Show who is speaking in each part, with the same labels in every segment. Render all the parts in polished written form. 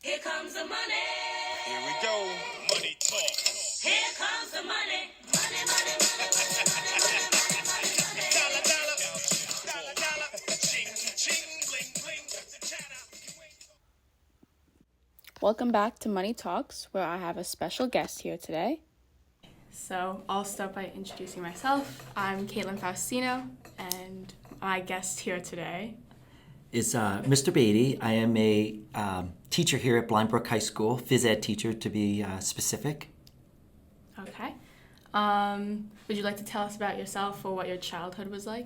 Speaker 1: Here comes the money.
Speaker 2: Here we go. Money talk.
Speaker 1: Here comes the money. Money, money, money, money, money, money, money, money.
Speaker 2: Dollar, dollar. Dollar, dollar. Ching, ching, bling, bling.
Speaker 3: Welcome back to Money Talks, where I have a special guest here today.
Speaker 4: So I'll start by introducing myself. I'm Katelyn Faustino, and my guest here today
Speaker 5: is Mr. Beatty. I am a teacher here at Blind Brook High School, phys ed teacher to be specific.
Speaker 4: Okay. Would you like to tell us about yourself or what your childhood was like?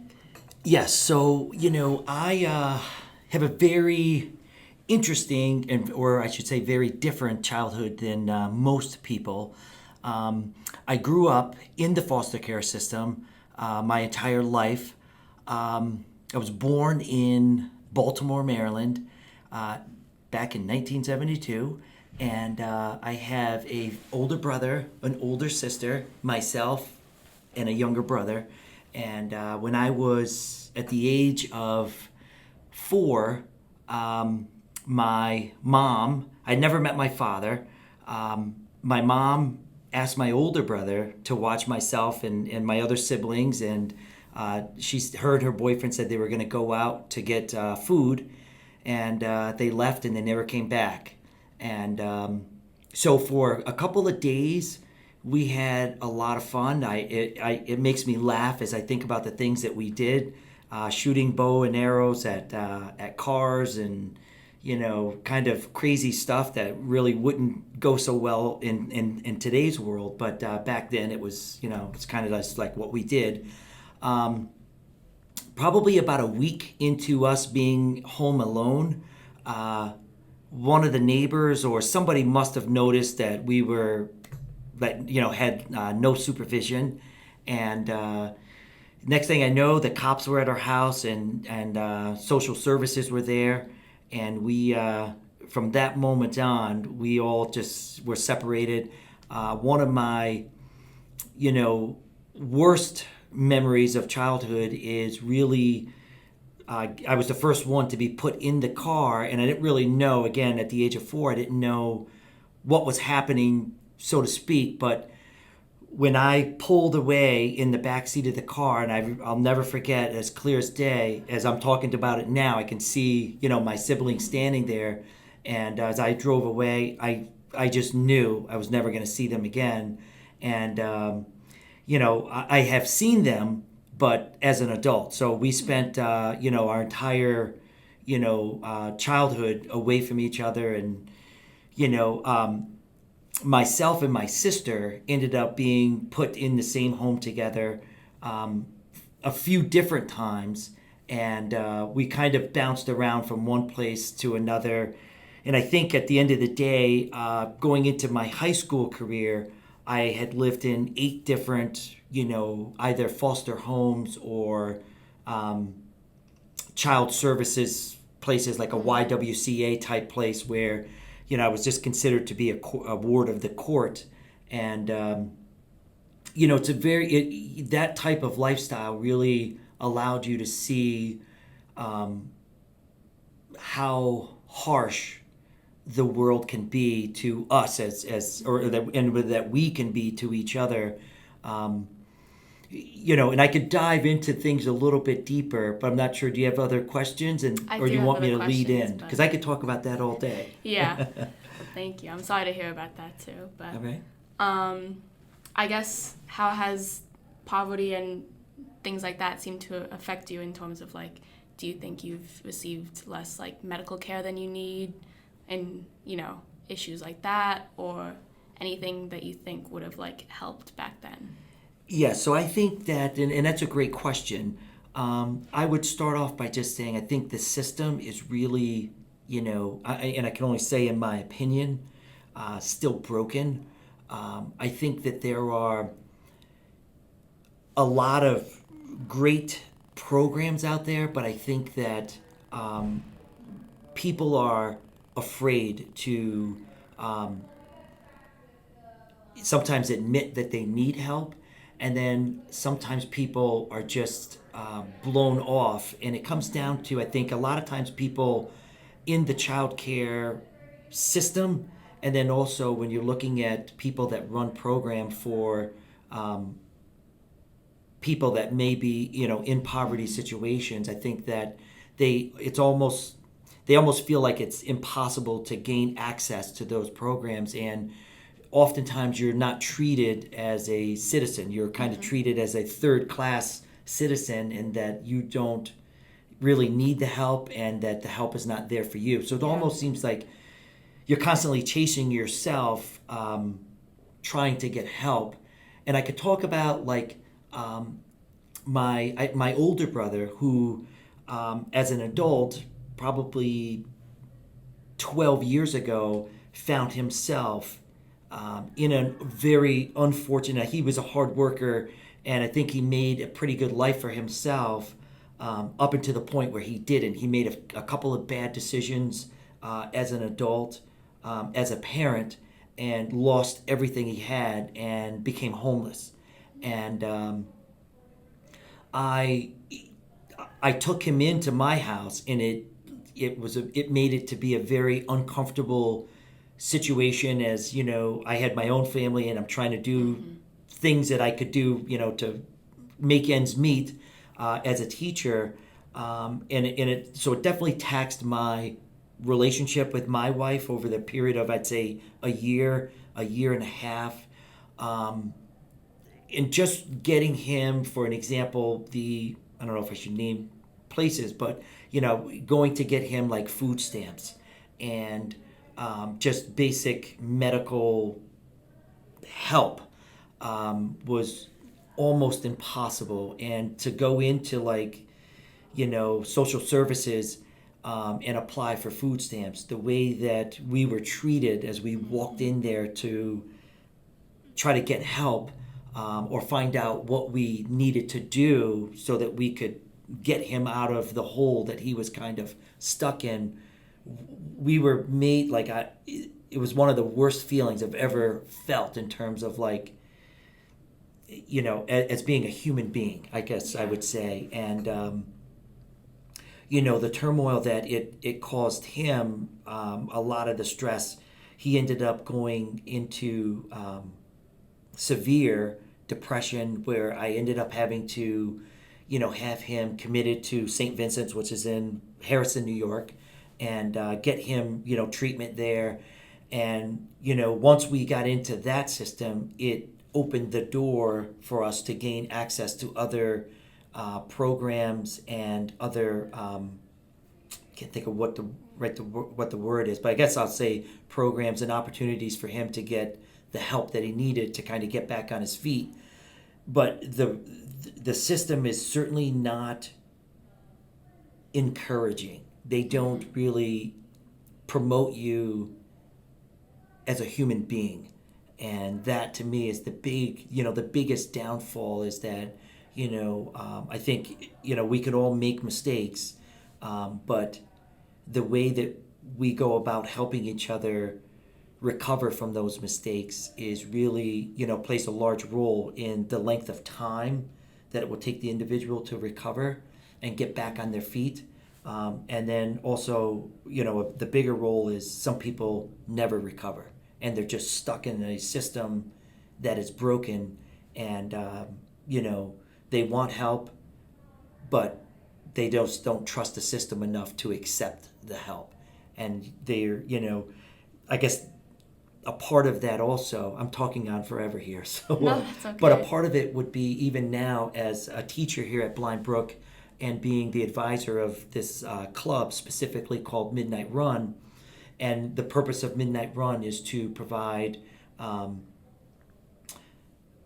Speaker 5: Yes, so, I have a very interesting, or I should say very different childhood than most people. I grew up in the foster care system my entire life. I was born in Baltimore, Maryland, back in 1972, and I have an older brother, an older sister, myself, and a younger brother. And when I was at the age of 4, my mom, I'd never met my father, my mom asked my older brother to watch myself and my other siblings, and she heard her boyfriend said they were going to go out to get food, and they left and they never came back. And so for a couple of days, we had a lot of fun. It makes me laugh as I think about the things that we did, shooting bow and arrows at cars and kind of crazy stuff that really wouldn't go so well in today's world. But back then it was, it's kind of just like what we did. Probably about a week into us being home alone, one of the neighbors or somebody must have noticed that we had no supervision. And next thing I know, the cops were at our house and social services were there. And we, from that moment on, we all just were separated. One of my, worst memories of childhood is really, I was the first one to be put in the car, and I didn't really know, again, at the age of 4, I didn't know what was happening, so to speak. But when I pulled away in the back seat of the car, and I'll never forget, as clear as day, as I'm talking about it now, I can see, my siblings standing there. And as I drove away, I just knew I was never going to see them again. And, I have seen them, but as an adult. So we spent, our entire, childhood away from each other. And, myself and my sister ended up being put in the same home together a few different times, and we kind of bounced around from one place to another. And I think at the end of the day, going into my high school career, I had lived in 8 different, either foster homes or child services places, like a YWCA type place where I was just considered to be a ward of the court. And, it's that type of lifestyle really allowed you to see how harsh the world can be to us that we can be to each other. And I could dive into things a little bit deeper, but I'm not sure. Do you have other questions, or you want me to lead in? Because I could talk about that all day.
Speaker 4: Yeah. Thank you. I'm sorry to hear about that too. But
Speaker 5: All right.
Speaker 4: I guess, how has poverty and things like that seemed to affect you in terms of, like, do you think you've received less, like, medical care than you need, and issues like that, or anything that you think would have, like, helped back then?
Speaker 5: Yeah, so I think that, and that's a great question. I would start off by just saying I think the system is really, and I can only say in my opinion, still broken. I think that there are a lot of great programs out there, but I think that people are afraid to sometimes admit that they need help. And then sometimes people are just blown off. And it comes down to, I think, a lot of times people in the child care system, and then also when you're looking at people that run program for people that may be in poverty situations, I think that they almost feel like it's impossible to gain access to those programs, and oftentimes you're not treated as a citizen. You're kind of treated as a third class citizen, and that you don't really need the help, and that the help is not there for you. So it almost seems like you're constantly chasing yourself, trying to get help. And I could talk about my older brother, who as an adult, probably 12 years ago, found himself in a very unfortunate. He was a hard worker, and I think he made a pretty good life for himself up until the point where he didn't. He made a couple of bad decisions as an adult, as a parent, and lost everything he had and became homeless. And I took him into my house, and it made it to be a very uncomfortable situation. As I had my own family, and I'm trying to do things that I could do, to make ends meet as a teacher, so it definitely taxed my relationship with my wife over the period of, I'd say, a year and a half. And just getting him, for an example, I don't know if I should name places, but going to get him like food stamps and just basic medical help was almost impossible. And to go into social services and apply for food stamps, the way that we were treated as we walked in there to try to get help, or find out what we needed to do so that we could get him out of the hole that he was kind of stuck in, we were made it was one of the worst feelings I've ever felt in terms of as being a human being, I guess I would say. And the turmoil that it caused him, a lot of the stress, he ended up going into severe depression, where I ended up having to have him committed to St. Vincent's, which is in Harrison, New York, and get him treatment there. And once we got into that system, it opened the door for us to gain access to other programs and other can't think of what the word is, but I guess I'll say programs and opportunities for him to get the help that he needed to kind of get back on his feet. But the system is certainly not encouraging. They don't really promote you as a human being. And that, to me, is the biggest downfall, is that, I think, we can all make mistakes, but the way that we go about helping each other recover from those mistakes is really, plays a large role in the length of time that it will take the individual to recover and get back on their feet. And then also, the bigger role is some people never recover, and they're just stuck in a system that is broken, and, they want help, but they just don't trust the system enough to accept the help. And they're, I guess a part of that also, I'm talking on forever here, so
Speaker 4: No, that's okay.
Speaker 5: but a part of it would be, even now as a teacher here at Blind Brook and being the advisor of this club specifically called Midnight Run. And the purpose of Midnight Run is to provide,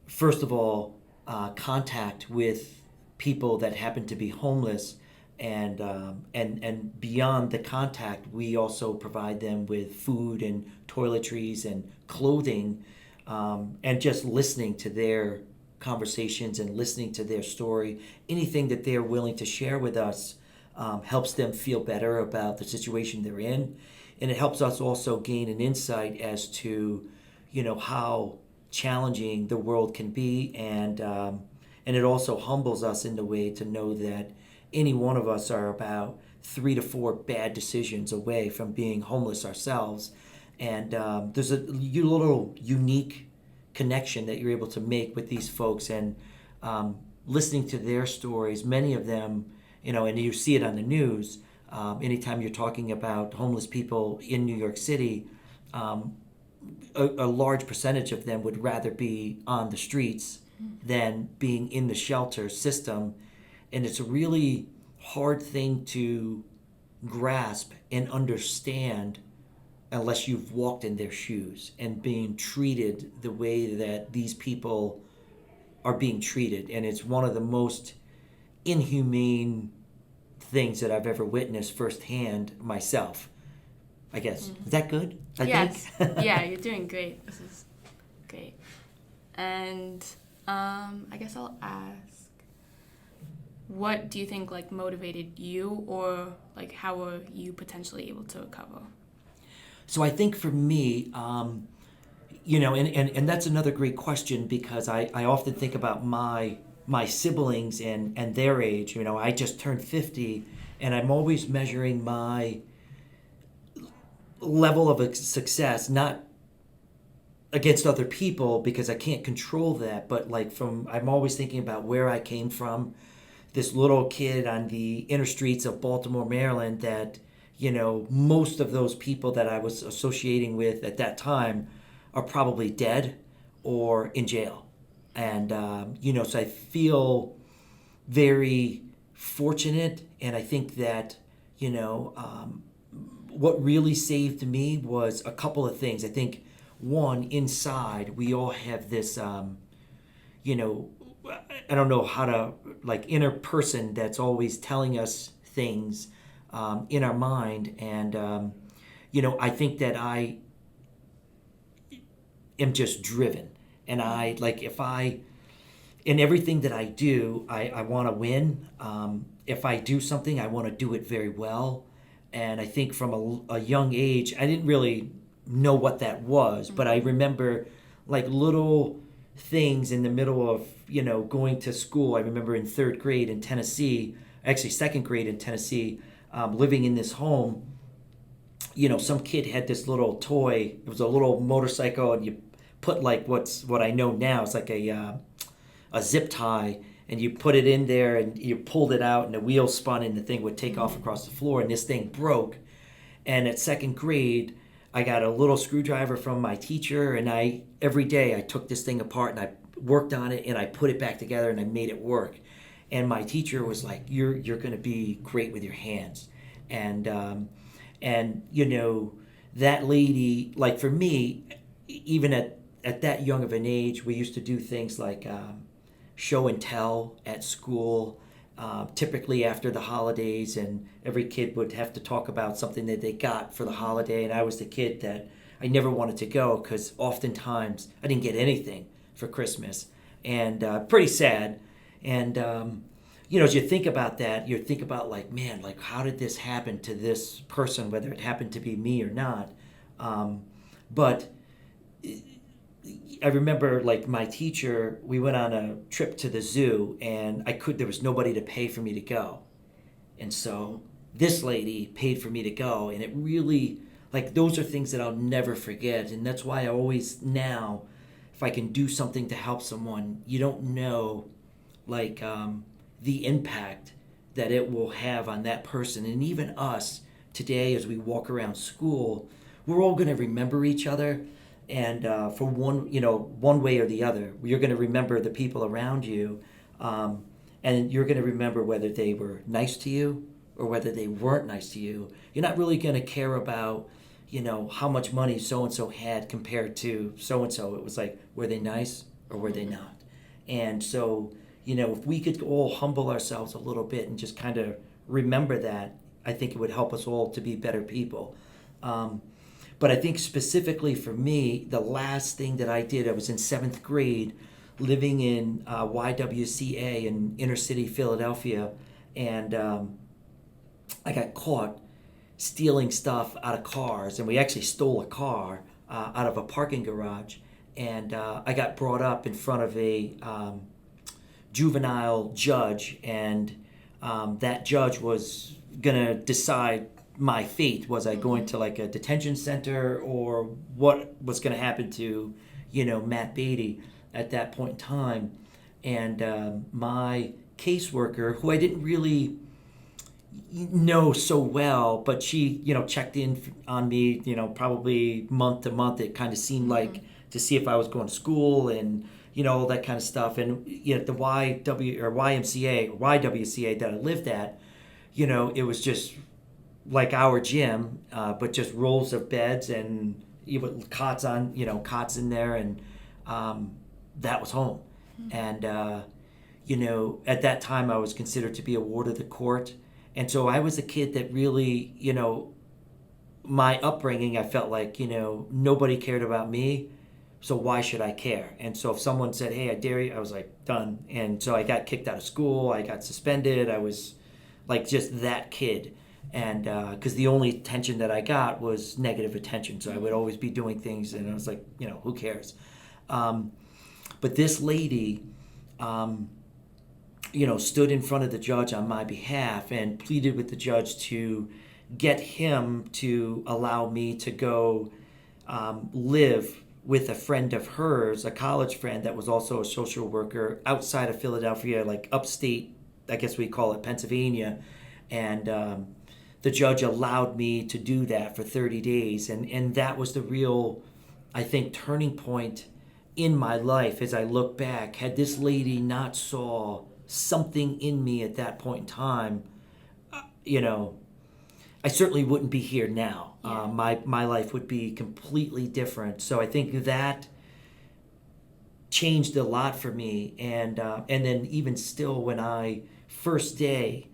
Speaker 5: first of all, contact with people that happen to be homeless, and beyond the contact, we also provide them with food and toiletries and clothing, and just listening to their conversations and listening to their story. Anything that they're willing to share with us helps them feel better about the situation they're in, and it helps us also gain an insight as to, how challenging the world can be, and it also humbles us in a way to know that any one of us are about 3 to 4 bad decisions away from being homeless ourselves. And there's a little unique connection that you're able to make with these folks, and listening to their stories, many of them, and you see it on the news. Anytime you're talking about homeless people in New York City, a large percentage of them would rather be on the streets than being in the shelter system. And it's a really hard thing to grasp and understand unless you've walked in their shoes and being treated the way that these people are being treated. And it's one of the most inhumane things that I've ever witnessed firsthand myself, I guess. Is that good?
Speaker 4: Yes.
Speaker 5: think?
Speaker 4: Yeah, you're doing great. This is great. And I guess I'll ask, what do you think like motivated you, or like how were you potentially able to recover?
Speaker 5: So I think for me, and that's another great question, because I often think about my siblings and their age. I just turned 50, and I'm always measuring my level of success, not against other people because I can't control that, but I'm always thinking about where I came from, this little kid on the inner streets of Baltimore, Maryland, that most of those people that I was associating with at that time are probably dead or in jail. And, so I feel very fortunate. And I think that, what really saved me was a couple of things. I think, one, inside, we all have this, I don't know how to, inner person that's always telling us things in our mind. And, I think that I am just driven. And in everything that I do, I want to win. If I do something, I want to do it very well. And I think from a young age, I didn't really know what that was, but I remember little things in the middle of, going to school. I remember in third grade in Tennessee, actually second grade in Tennessee, living in this home, some kid had this little toy. It was a little motorcycle, and you put what I know now is like a zip tie, and you put it in there and you pulled it out and the wheel spun and the thing would take off across the floor, and this thing broke. And at second grade, I got a little screwdriver from my teacher, and every day I took this thing apart and I worked on it and I put it back together and I made it work. And my teacher was like, you're going to be great with your hands. And that lady, for me, even at that young of an age, we used to do things like show and tell at school, typically after the holidays, and every kid would have to talk about something that they got for the holiday. And I was the kid that I never wanted to go because oftentimes I didn't get anything for Christmas, and pretty sad. And as you think about that, you think about how did this happen to this person, whether it happened to be me or not. But I remember my teacher, we went on a trip to the zoo, and there was nobody to pay for me to go. And so this lady paid for me to go, and it really, those are things that I'll never forget. And that's why I always now, if I can do something to help someone, you don't know the impact that it will have on that person. And even us today, as we walk around school, we're all going to remember each other. And for one way or the other, you're going to remember the people around you, and you're going to remember whether they were nice to you or whether they weren't nice to you. You're not really going to care about, how much money so-and-so had compared to so-and-so. It was were they nice or were they not? And so, if we could all humble ourselves a little bit and just kind of remember that, I think it would help us all to be better people. But I think specifically for me, the last thing that I did, I was in 7th grade living in YWCA in inner city Philadelphia, and I got caught stealing stuff out of cars, and we actually stole a car out of a parking garage, and I got brought up in front of a juvenile judge, and that judge was going to decide my fate. Was I going to like a detention center, or what was going to happen to, Matt Beatty at that point in time? And my caseworker, who I didn't really know so well, but she, checked in on me, probably month to month. It kind of seemed like, to see if I was going to school and, all that kind of stuff. And, the YWCA that I lived at, it was just like our gym, but just rows of beds and cots cots in there. And that was home. And, at that time I was considered to be a ward of the court. And so I was a kid that really, my upbringing, I felt like, nobody cared about me. So why should I care? And so if someone said, hey, I dare you, I was like, done. And so I got kicked out of school. I got suspended. I was like just that kid. And because the only attention that I got was negative attention. So I would always be doing things, and I was like, who cares? But this lady, stood in front of the judge on my behalf and pleaded with the judge to get him to allow me to go live with a friend of hers, a college friend that was also a social worker outside of Philadelphia, like upstate, I guess we call it Pennsylvania. And the judge allowed me to do that for 30 days. And that was the real, I think, turning point in my life as I look back. Had this lady not saw something in me at that point in time, I certainly wouldn't be here now.
Speaker 4: Yeah.
Speaker 5: My life would be completely different. So I think that changed a lot for me. And then even still, when I first day,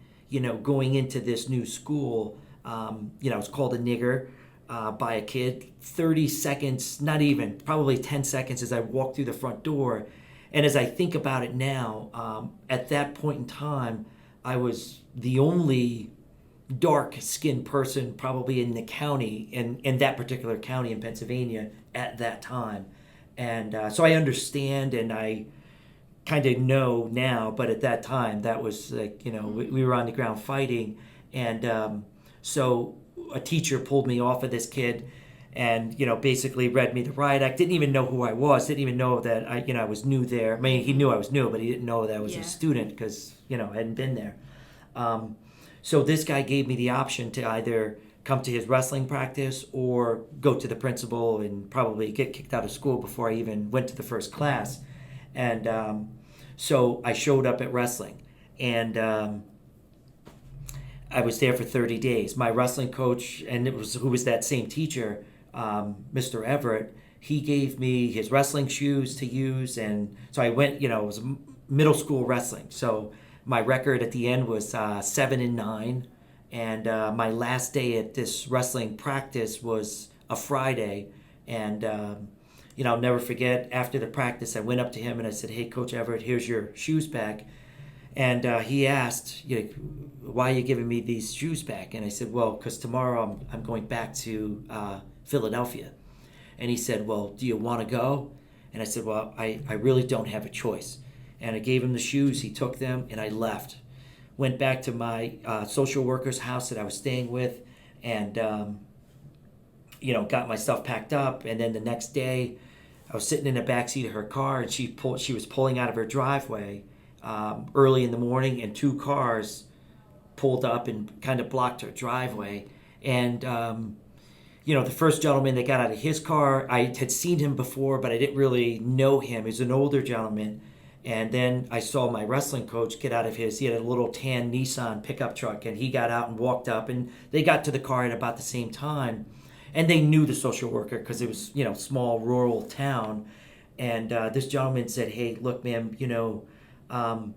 Speaker 5: going into this new school, I was called a nigger by a kid. 30 seconds, not even, probably 10 seconds as I walked through the front door. And as I think about it now, at that point in time, I was the only dark-skinned person probably in the county, in that particular county in Pennsylvania at that time. And so I understand, and I kind of know now, but at that time, that was like, we were on the ground fighting. And so a teacher pulled me off of this kid and, basically read me the riot act. Didn't even know who I was. Didn't even know that I was new there. I mean, he knew I was new, but he didn't know that I was a student because, I hadn't been there. So this guy gave me the option to either come to his wrestling practice or go to the principal and probably get kicked out of school before I even went to the first class. And so I showed up at wrestling, and I was there for 30 days. My wrestling coach, who was that same teacher, Mr. Everett, he gave me his wrestling shoes to use. And so I went, it was middle school wrestling. So my record at the end was 7-9, and my last day at this wrestling practice was a Friday. And I'll never forget, after the practice, I went up to him and I said, "Hey, Coach Everett, here's your shoes back." And he asked, "Why are you giving me these shoes back?" And I said, "Well, because tomorrow I'm going back to Philadelphia." And he said, "Well, do you want to go?" And I said, "Well, I really don't have a choice." And I gave him the shoes, he took them, and I left. Went back to my social worker's house that I was staying with, and, got my stuff packed up. And then the next day, I was sitting in the backseat of her car, and she was pulling out of her driveway early in the morning, and two cars pulled up and kind of blocked her driveway. And, the first gentleman that got out of his car, I had seen him before, but I didn't really know him. He's an older gentleman. And then I saw my wrestling coach get out of his. He had a little tan Nissan pickup truck, and he got out and walked up, and they got to the car at about the same time. And they knew the social worker because it was, small rural town. And this gentleman said, "Hey, look, ma'am, I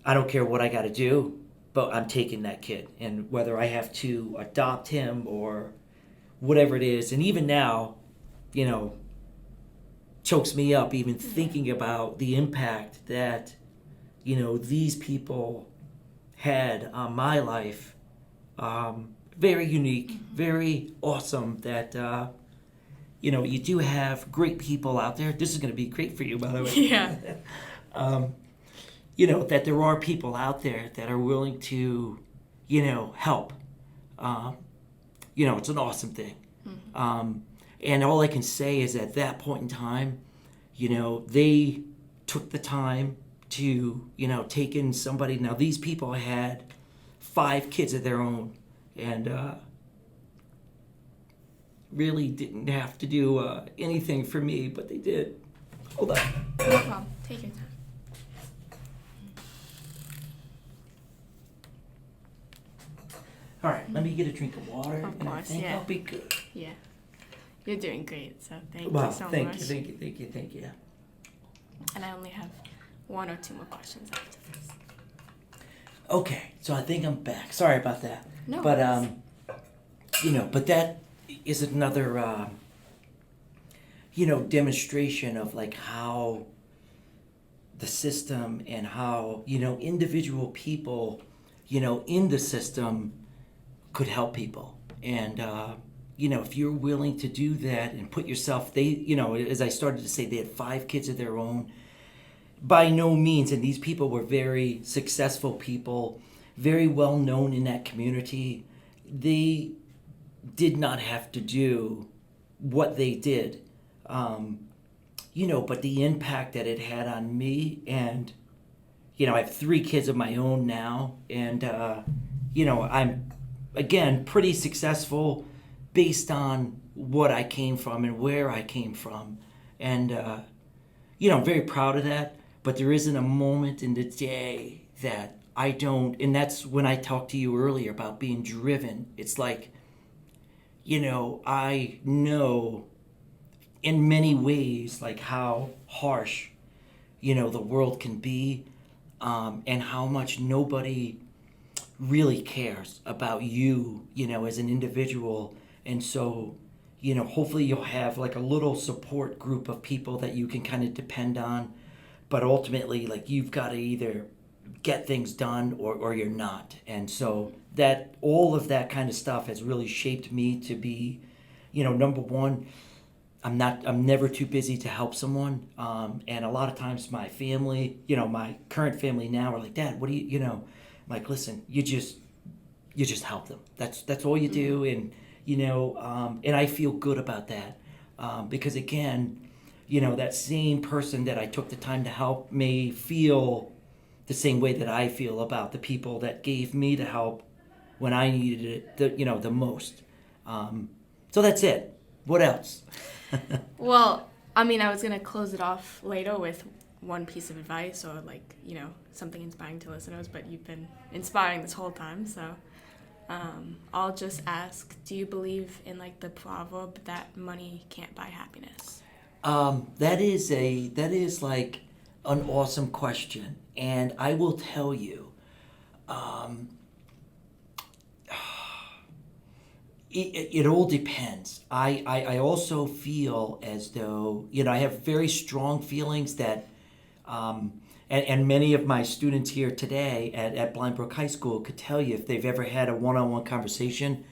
Speaker 5: don't care what I got to do, but I'm taking that kid. And whether I have to adopt him or whatever it is." And even now, chokes me up even thinking about the impact that, these people had on my life. Very unique, very awesome that, you do have great people out there. This is going to be great for you, by the way.
Speaker 4: Yeah.
Speaker 5: That there are people out there that are willing to, help. it's an awesome thing. And all I can say is at that point in time, they took the time to, take in somebody. Now, these people had 5 kids of their own, and really didn't have to do anything for me, but they did. Hold on.
Speaker 4: No problem. Take your time.
Speaker 5: All right, let me get a drink of water,
Speaker 4: Of
Speaker 5: and I
Speaker 4: course,
Speaker 5: think
Speaker 4: yeah.
Speaker 5: I'll be good.
Speaker 4: Yeah. You're doing great, so thank you
Speaker 5: Well,
Speaker 4: so
Speaker 5: thank
Speaker 4: much.
Speaker 5: you.
Speaker 4: And I only have 1 or 2 more questions after this.
Speaker 5: Okay, so I think I'm back. Sorry about that.
Speaker 4: No
Speaker 5: But
Speaker 4: worries.
Speaker 5: but that is another demonstration of like how the system and how individual people in the system could help people. And if you're willing to do that and put yourself, as I started to say, they had 5 kids of their own. By no means, and these people were very successful people, very well known in that community. They did not have to do what they did, but the impact that it had on me, and I have 3 kids of my own now, and I'm again pretty successful based on what I came from and where I came from, and I'm very proud of that. But there isn't a moment in the day that I don't, and that's when I talked to you earlier about being driven. It's like, I know in many ways like how harsh, the world can be, and how much nobody really cares about you, as an individual. And so, hopefully you'll have like a little support group of people that you can kind of depend on. But ultimately, like, you've got to either get things done or you're not. And so that all of that kind of stuff has really shaped me to be, number one, I'm never too busy to help someone. And a lot of times my family, my current family now are like, Dad, what do you, I'm like, listen, you just help them. That's all you do. And, and I feel good about that. Because again, that same person that I took the time to help may feel the same way that I feel about the people that gave me the help when I needed it the most. So that's it. What else?
Speaker 4: Well, I mean, I was going to close it off later with one piece of advice or like, something inspiring to listeners, but you've been inspiring this whole time. So I'll just ask, do you believe in like the proverb that money can't buy happiness?
Speaker 5: That is like an awesome question. And I will tell you, it all depends. I also feel as though, I have very strong feelings that, and many of my students here today at Blind Brook High School could tell you if they've ever had a one-on-one conversation.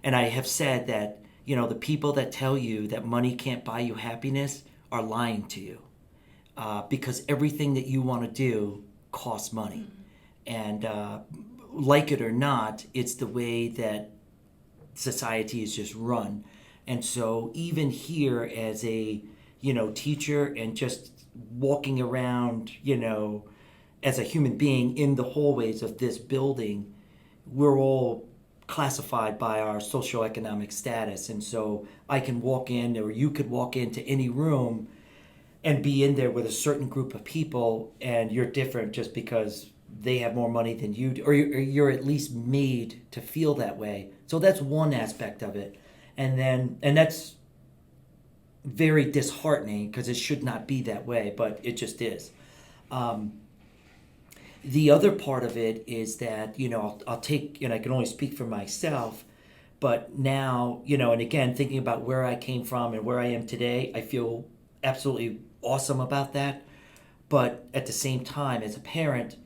Speaker 5: And I have said that, the people that tell you that money can't buy you happiness are lying to you. Because everything that you want to do costs money. And like it or not, it's the way that society is just run. And so even here as a, teacher and just walking around, as a human being in the hallways of this building, we're all classified by our socioeconomic status. And so I can walk in, or you could walk into any room and be in there with a certain group of people, and you're different just because they have more money than you do, or you're at least made to feel that way. So that's one aspect of it. And that's very disheartening because it should not be that way, but it just is. The other part of it is that, I'll take, I can only speak for myself, but now, and again, thinking about where I came from and where I am today, I feel absolutely awesome about that. But at the same time, as a parent,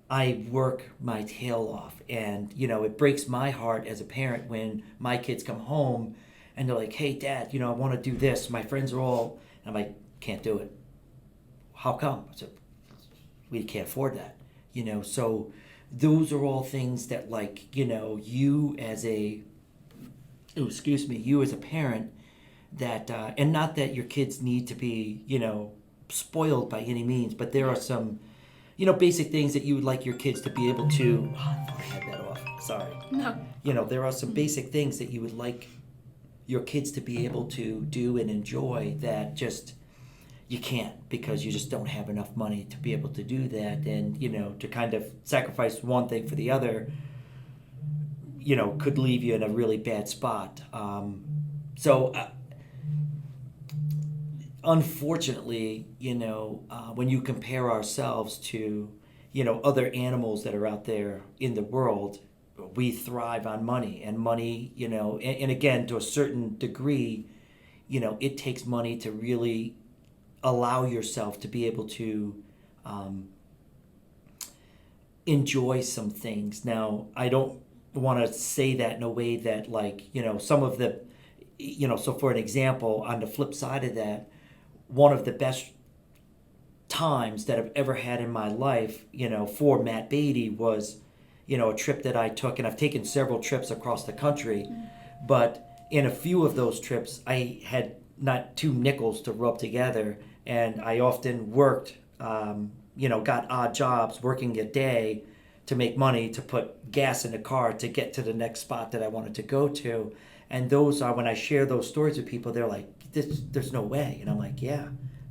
Speaker 5: I work my tail off, and, it breaks my heart as a parent when my kids come home and they're like, hey, Dad, I want to do this. My friends are all, and I'm like, can't do it. How come? I said, we can't afford that. So those are all things that, like, you as a, you as a parent, that, and not that your kids need to be, spoiled by any means, but there are some, basic things that you would like your kids to be able to, oh, I thought I had that off, sorry.
Speaker 4: No.
Speaker 5: There are some basic things that you would like your kids to be able to do and enjoy that just you can't, because you just don't have enough money to be able to do that. And to kind of sacrifice one thing for the other could leave you in a really bad spot. So unfortunately, when you compare ourselves to other animals that are out there in the world, we thrive on money. And money, and again, to a certain degree, it takes money to really allow yourself to be able to enjoy some things. Now, I don't want to say that in a way that, like, some of the, so for an example, on the flip side of that, one of the best times that I've ever had in my life, for Matt Beatty was, a trip that I took, and I've taken several trips across the country, but in a few of those trips, I had not two nickels to rub together, and I often worked, got odd jobs, working a day to make money to put gas in the car to get to the next spot that I wanted to go to. And those are, when I share those stories with people, they're like, there's no way. And I'm like, yeah.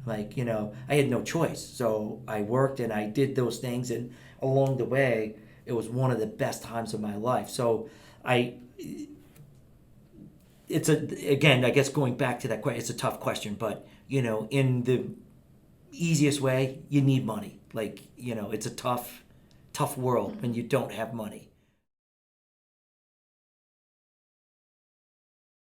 Speaker 5: Like, I had no choice. So I worked and I did those things, and along the way, it was one of the best times of my life. So again, I guess going back to that question, it's a tough question, but, in the easiest way, you need money. Like, it's a tough world when you don't have money.